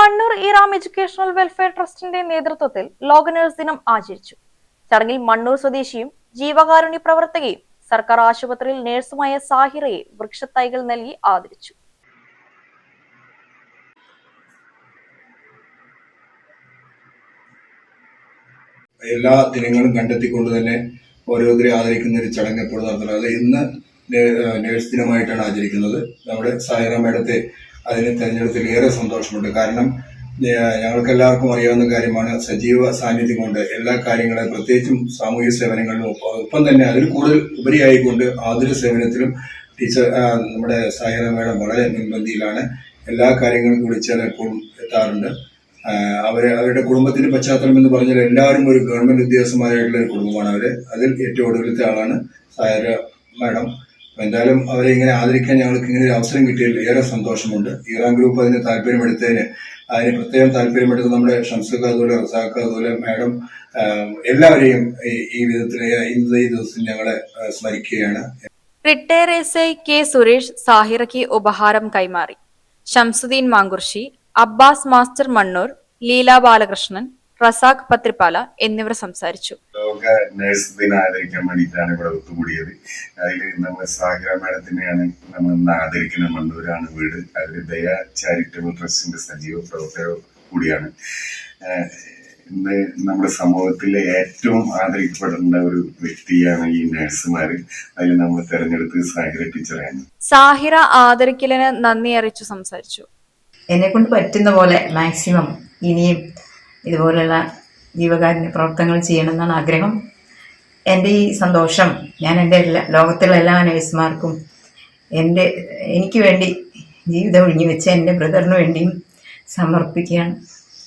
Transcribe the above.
Mannur Iram educational welfare ട്രസ്റ്റിന്റെ നേതൃത്വത്തിൽ ലോക നഴ്സ് ദിനം ആചരിച്ചു. ചടങ്ങിൽ മണ്ണൂർ സ്വദേശിയും ജീവകാരുണ്യ പ്രവർത്തകയും സർക്കാർ ആശുപത്രിയിൽ നഴ്സുമായ സാഹിറയെ വൃക്ഷത്തൈകൾ നൽകി ആദരിച്ചു. എല്ലാ ദിനങ്ങളും കണ്ടെത്തിക്കൊണ്ട് തന്നെ ഓരോരുത്തരെ ആദരിക്കുന്ന ഒരു ചടങ്ങ് എപ്പോഴും നടത്തുന്നത്. ഇന്ന് നേഴ്സ് ദിനമായിട്ടാണ് ആചരിക്കുന്നത്. നമ്മുടെ സാഹിറ മേഡത്തെ അതിന് തെരഞ്ഞെടുത്തതിൽ ഏറെ സന്തോഷമുണ്ട്. കാരണം ഞങ്ങൾക്ക് എല്ലാവർക്കും അറിയാവുന്ന കാര്യമാണ്, സജീവ സാന്നിധ്യം കൊണ്ട് എല്ലാ കാര്യങ്ങളും പ്രത്യേകിച്ചും സാമൂഹ്യ സേവനങ്ങളിലും ഒപ്പം തന്നെ അതിൽ കൂടുതൽ ഉപരിയായിക്കൊണ്ട് ആതുര സേവനത്തിലും നമ്മുടെ സാഹിറ മേഡം വളരെ മുൻപന്തിയിലാണ്. എല്ലാ കാര്യങ്ങളും വിളിച്ചാൽ എപ്പോഴും എത്താറുണ്ട്. അവരുടെ കുടുംബത്തിന്റെ പശ്ചാത്തലം എന്ന് പറഞ്ഞാൽ എല്ലാവരും ഒരു ഗവൺമെന്റ് ഉദ്യോഗസ്ഥന്മാരായിട്ടുള്ള ഒരു കുടുംബമാണ് അവര്. അതിൽ ഏറ്റവും ഒടുവിലത്തെ ആളാണ് സാഹിറ മേഡം. എന്തായാലും അവരെ ഇങ്ങനെ ആദരിക്കാൻ ഞങ്ങൾക്ക് ഇങ്ങനെ ഒരു അവസരം കിട്ടിയതിൽ ഏറെ സന്തോഷമുണ്ട്. ഇറാം ഗ്രൂപ്പ് അതിന് താല്പര്യമെടുത്തതിന്, അതിന് പ്രത്യേകം താല്പര്യമെടുത്ത് നമ്മുടെ ഷംസുഖ്, അതുപോലെ റസാഖ്, അതുപോലെ മേഡം എല്ലാവരെയും ഈ വിധത്തിൽ ഇന്നത്തെ ഈ ദിവസം ഞങ്ങളെ സ്മരിക്കുകയാണ്. റിട്ടയർ എസ്ഐ കെ സുരേഷ് സാഹിറയ്ക്ക് ഉപഹാരം കൈമാറി. ഷംസുദ്ദീൻ മാങ്കുർശി, അബ്ബാസ് മാസ്റ്റർ മണ്ണൂർ, ലീല ബാലകൃഷ്ണൻ, റസാഖ് പത്രിപ്പാല എന്നിവർ സംസാരിച്ചു. ലോക നഴ്സ് ദിനം ആദരിക്കാൻ വേണ്ടിയിട്ടാണ് ഇവിടെ ഒത്തുകൂടിയത്. അതിൽ നമ്മൾ സാഹിറ മേഡത്തിനെയാണ് നമ്മൾ ഇന്ന് ആദരിക്കുന്ന. മണ്ണൂരാണ് വീട്. അതിൽ ദയ ചാരിറ്റബിൾ ട്രസ്റ്റിന്റെ സജീവ പ്രവർത്തകർ കൂടിയാണ്. ഇന്ന് നമ്മുടെ സമൂഹത്തിലെ ഏറ്റവും ആദരിക്കപ്പെടേണ്ട ഒരു വ്യക്തിയാണ് ഈ നഴ്സുമാര്. അതിൽ നമ്മൾ തെരഞ്ഞെടുത്ത് സാഹിറ ടീച്ചറാണ്. സാഹിറ ആദരിക്കലിന് നന്ദി അറിയിച്ചു സംസാരിച്ചു. എന്നെ കൊണ്ട് പറ്റുന്ന പോലെ മാക്സിമം ഇനിയും ഇതുപോലുള്ള ജീവകാരുണ്യ പ്രവർത്തനങ്ങൾ ചെയ്യണമെന്നാണ് ആഗ്രഹം. എൻ്റെ ഈ സന്തോഷം ഞാൻ എൻ്റെ ലോകത്തുള്ള എല്ലാ നഴ്സുമാർക്കും എനിക്ക് വേണ്ടി ജീവിതം ഒഴിഞ്ഞു വെച്ച എൻ്റെ ബ്രദറിന് വേണ്ടിയും സമർപ്പിക്കുകയാണ്.